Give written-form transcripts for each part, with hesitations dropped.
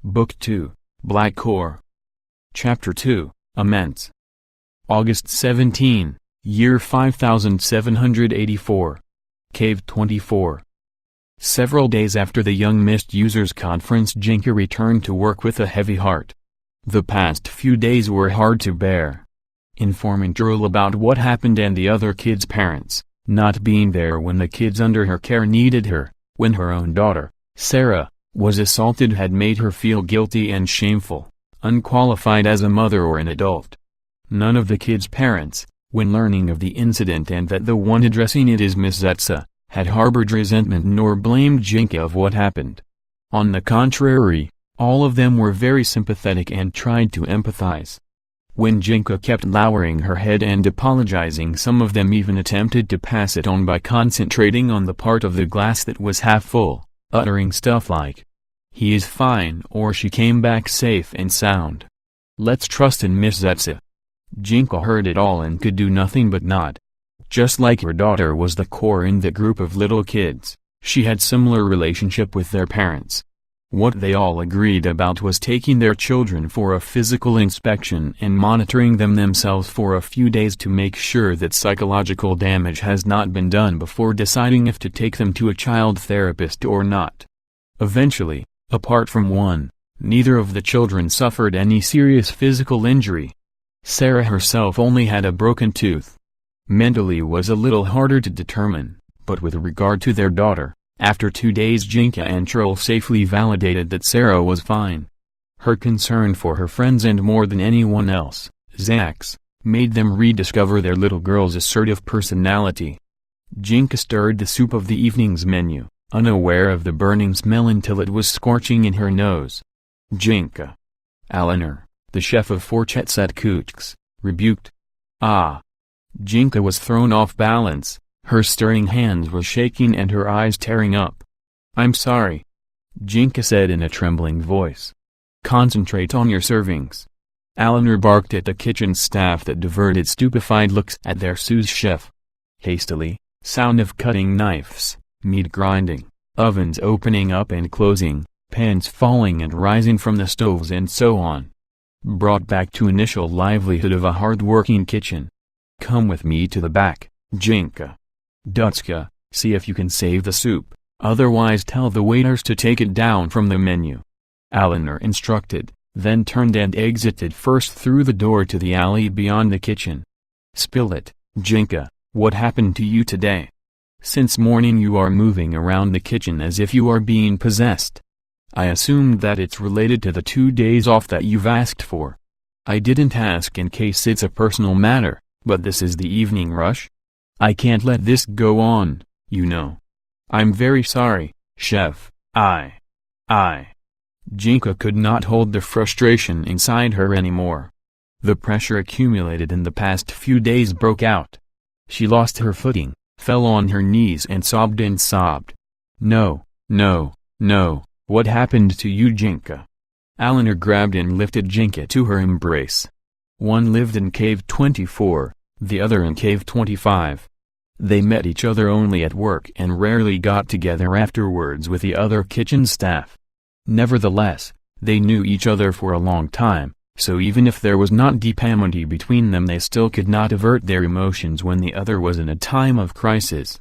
Book 2, Black Core. Chapter 2, Immense. August 17, year 5784. Cave 24. Several days after the Young Mist Users Conference, Jinka returned to work with a heavy heart. The past few days were hard to bear. Informing Joel about what happened and the other kids' parents, not being there when the kids under her care needed her, when her own daughter, Sarah, was assaulted had made her feel guilty and shameful, unqualified as a mother or an adult. None of the kids' parents, when learning of the incident and that the one addressing it is Miss Zetsa, had harbored resentment nor blamed Jinka of what happened. On the contrary, all of them were very sympathetic and tried to empathize. When Jinka kept lowering her head and apologizing, some of them even attempted to pass it on by concentrating on the part of the glass that was half full, uttering stuff like, "He is fine," or "She came back safe and sound. Let's trust in Miss Zetsa." Jinka heard it all and could do nothing but nod. Just like her daughter was the core in the group of little kids, she had similar relationship with their parents. What they all agreed about was taking their children for a physical inspection and monitoring them themselves for a few days to make sure that psychological damage has not been done before deciding if to take them to a child therapist or not. Eventually, apart from one, neither of the children suffered any serious physical injury. Sarah herself only had a broken tooth. Mentally was a little harder to determine, but with regard to their daughter, after 2 days Jinka and Joel safely validated that Sarah was fine. Her concern for her friends and more than anyone else, Zach's, made them rediscover their little girl's assertive personality. Jinka stirred the soup of the evening's menu, unaware of the burning smell until it was scorching in her nose. Jinka. Eleanor, the chef of Forchets at Kuchk's, rebuked. Ah! Jinka was thrown off balance, her stirring hands were shaking and her eyes tearing up. "I'm sorry," Jinka said in a trembling voice. "Concentrate on your servings." Eleanor barked at the kitchen staff that diverted stupefied looks at their sous chef. Hastily, sound of cutting knives, meat grinding, ovens opening up and closing, pans falling and rising from the stoves and so on, brought back to initial livelihood of a hard-working kitchen. "Come with me to the back, Jinka. Dutska, see if you can save the soup, otherwise tell the waiters to take it down from the menu," Eleanor instructed, then turned and exited first through the door to the alley beyond the kitchen. "Spill it, Jinka, what happened to you today? Since morning you are moving around the kitchen as if you are being possessed. I assumed that it's related to the 2 days off that you've asked for. I didn't ask in case it's a personal matter, but this is the evening rush. I can't let this go on, you know. I'm very sorry, chef, Jinka could not hold the frustration inside her anymore. The pressure accumulated in the past few days broke out. She lost her footing, fell on her knees and sobbed and sobbed. No, what happened to you, Jinka?" Eleanor grabbed and lifted Jinka to her embrace. One lived in Cave 24, the other in Cave 25. They met each other only at work and rarely got together afterwards with the other kitchen staff. Nevertheless, they knew each other for a long time, so even if there was not deep amity between them they still could not avert their emotions when the other was in a time of crisis.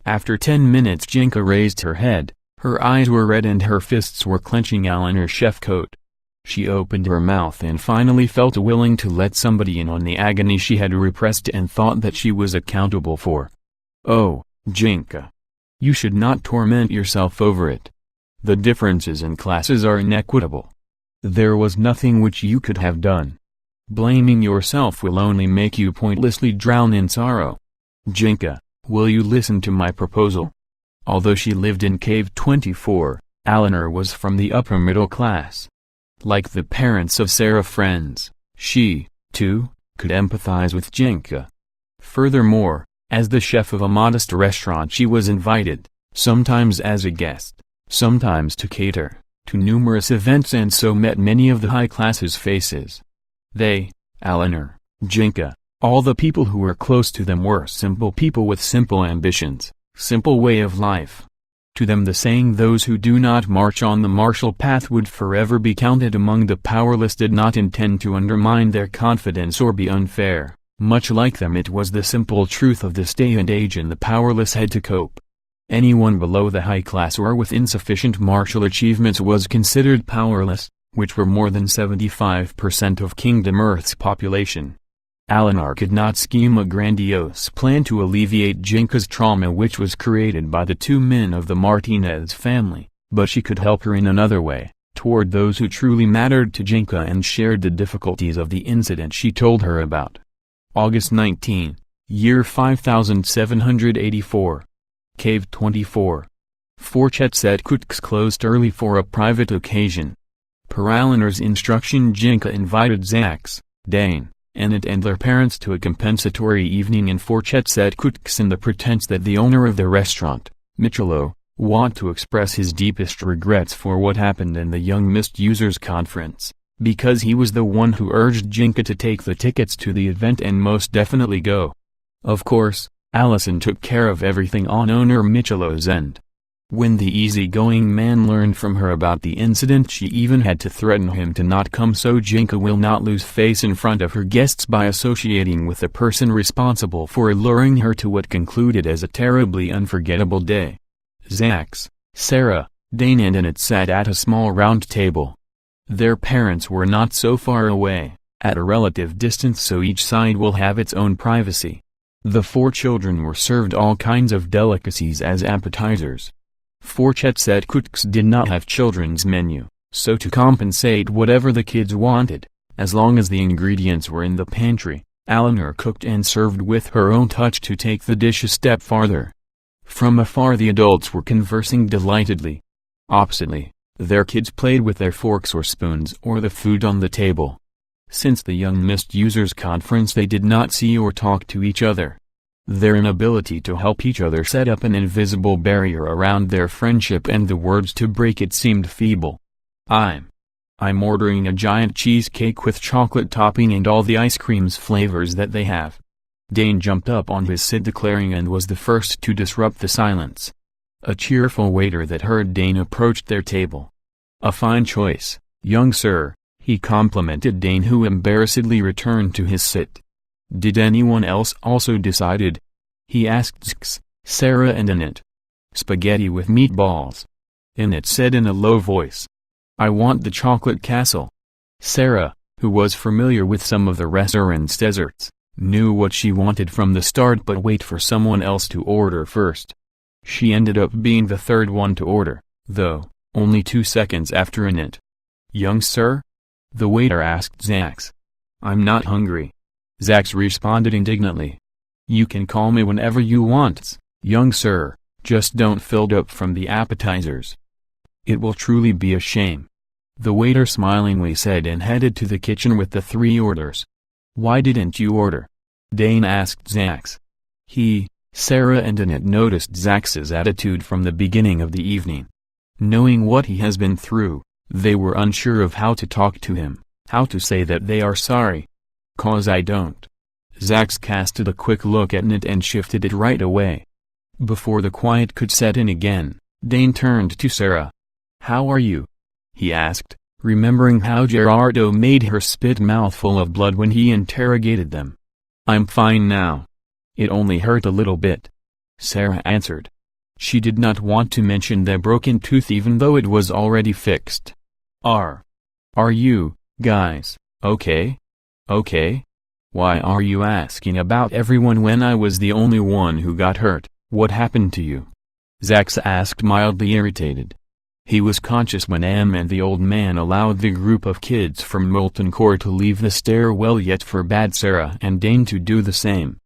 After 10 minutes Jinka raised her head, her eyes were red and her fists were clenching Eleanor's chef coat. She opened her mouth and finally felt willing to let somebody in on the agony she had repressed and thought that she was accountable for. "Oh, Jinka. You should not torment yourself over it. The differences in classes are inequitable. There was nothing which you could have done. Blaming yourself will only make you pointlessly drown in sorrow. Jinka, will you listen to my proposal?" Although she lived in Cave 24, Eleanor was from the upper middle class. Like the parents of Sarah's friends, she, too, could empathize with Jinka. Furthermore, as the chef of a modest restaurant she was invited, sometimes as a guest, sometimes to cater, to numerous events and so met many of the high class's faces. They, Eleanor, Jinka, all the people who were close to them were simple people with simple ambitions, simple way of life. To them the saying "those who do not march on the martial path would forever be counted among the powerless" did not intend to undermine their confidence or be unfair. Much like them, it was the simple truth of this day and age, and the powerless had to cope. Anyone below the high class or with insufficient martial achievements was considered powerless, which were more than 75% of Kingdom Earth's population. Lonahora could not scheme a grandiose plan to alleviate Jinka's trauma, which was created by the two men of the Martinez family, but she could help her in another way, toward those who truly mattered to Jinka and shared the difficulties of the incident she told her about. August 19, year 5784. Cave 24. Forchetsetkutsk closed early for a private occasion. Per Lonahora's instruction, Jinka invited Zax, Dane, Annette and their parents to a compensatory evening in Forchetsetkutsk in the pretense that the owner of the restaurant, Michelo, wanted to express his deepest regrets for what happened in the Young Mist Users Conference, because he was the one who urged Jinka to take the tickets to the event and most definitely go. Of course, Allison took care of everything on owner Michelo's end. When the easygoing man learned from her about the incident, she even had to threaten him to not come so Jinka will not lose face in front of her guests by associating with the person responsible for alluring her to what concluded as a terribly unforgettable day. Zax, Sarah, Dane and Annette sat at a small round table. Their parents were not so far away, at a relative distance, so each side will have its own privacy. The four children were served all kinds of delicacies as appetizers. Forchetsetkutsk did not have children's menu, so to compensate whatever the kids wanted, as long as the ingredients were in the pantry, Lonahora cooked and served with her own touch to take the dish a step farther. From afar the adults were conversing delightedly. Oppositely, their kids played with their forks or spoons or the food on the table. Since the Young Mist Users Conference they did not see or talk to each other. Their inability to help each other set up an invisible barrier around their friendship, and the words to break it seemed feeble. I'm ordering a giant cheesecake with chocolate topping and all the ice cream's flavors that they have." Dane jumped up on his seat declaring, and was the first to disrupt the silence. A cheerful waiter that heard Dane approached their table. "A fine choice, young sir," he complimented Dane, who embarrassedly returned to his seat. "Did anyone else also decided?" he asked Zax, Sarah and Annette. "Spaghetti with meatballs," Annette said in a low voice. "I want the chocolate castle." Sarah, who was familiar with some of the restaurant's desserts, knew what she wanted from the start, but wait for someone else to order first. She ended up being the third one to order, though, only 2 seconds after Annette. "Young sir?" the waiter asked Zax. "I'm not hungry," Zax responded indignantly. "You can call me whenever you want, young sir, just don't fill up from the appetizers." "It will truly be a shame," the waiter smilingly said, and headed to the kitchen with the 3 orders. "Why didn't you order?" Dane asked Zax. Sarah and Annette noticed Zax's attitude from the beginning of the evening. Knowing what he has been through, they were unsure of how to talk to him, how to say that they are sorry. "'Cause I don't." Zax casted a quick look at Annette and shifted it right away. Before the quiet could set in again, Dane turned to Sarah. "How are you?" he asked, remembering how Gerardo made her spit mouthful of blood when he interrogated them. "I'm fine now. It only hurt a little bit," Sarah answered. She did not want to mention the broken tooth even though it was already fixed. Are you, guys, okay? Okay? Why are you asking about everyone when I was the only one who got hurt? What happened to you?" Zax asked, mildly irritated. He was conscious when Am and the old man allowed the group of kids from Molten Core to leave the stairwell, yet forbade Sarah and Dane to do the same.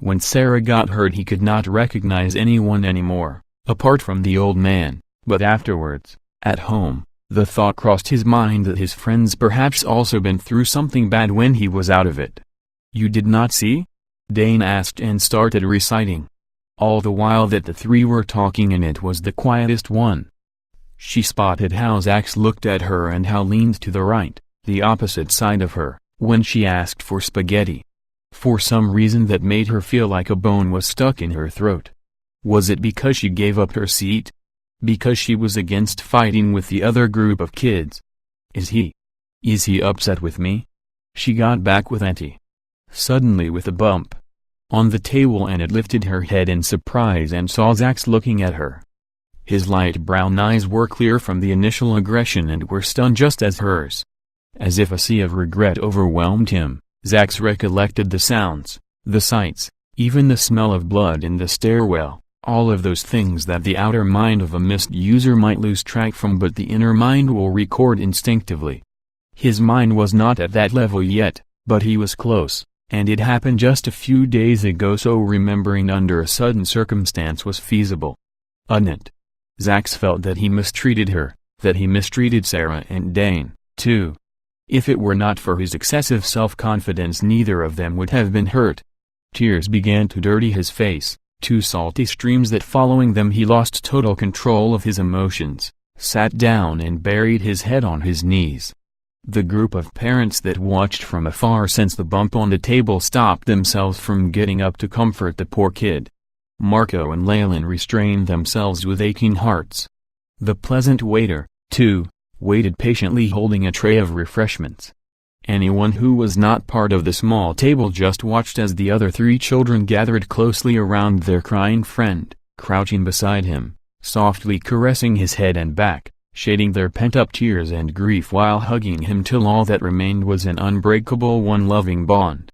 When Sarah got hurt he could not recognize anyone anymore, apart from the old man, but afterwards, at home, the thought crossed his mind that his friends perhaps also been through something bad when he was out of it. "You did not see?" Dane asked and started reciting. All the while that the 3 were talking, and it was the quietest one. She spotted how Zax looked at her and how leaned to the right, the opposite side of her, when she asked for spaghetti. For some reason that made her feel like a bone was stuck in her throat. Was it because she gave up her seat? because she was against fighting with the other group of kids. Is he upset with me? She got back with Auntie. Suddenly with a bump on the table, and it lifted her head in surprise and saw Zach's looking at her. His light brown eyes were clear from the initial aggression and were stunned just as hers. As if a sea of regret overwhelmed him, Zach's recollected the sounds, the sights, even the smell of blood in the stairwell, all of those things that the outer mind of a mist user might lose track from, but the inner mind will record instinctively. His mind was not at that level yet, but he was close, and it happened just a few days ago, so remembering under a sudden circumstance was feasible. It. Zax felt that he mistreated her, that he mistreated Sarah and Dane, too. If it were not for his excessive self-confidence, neither of them would have been hurt. Tears began to dirty his face, two salty streams that following them he lost total control of his emotions, sat down and buried his head on his knees. The group of parents that watched from afar since the bump on the table stopped themselves from getting up to comfort the poor kid. Marco and Leyland restrained themselves with aching hearts. The pleasant waiter, too, waited patiently holding a tray of refreshments. Anyone who was not part of the small table just watched as the other three children gathered closely around their crying friend, crouching beside him, softly caressing his head and back, shading their pent-up tears and grief while hugging him till all that remained was an unbreakable one loving bond.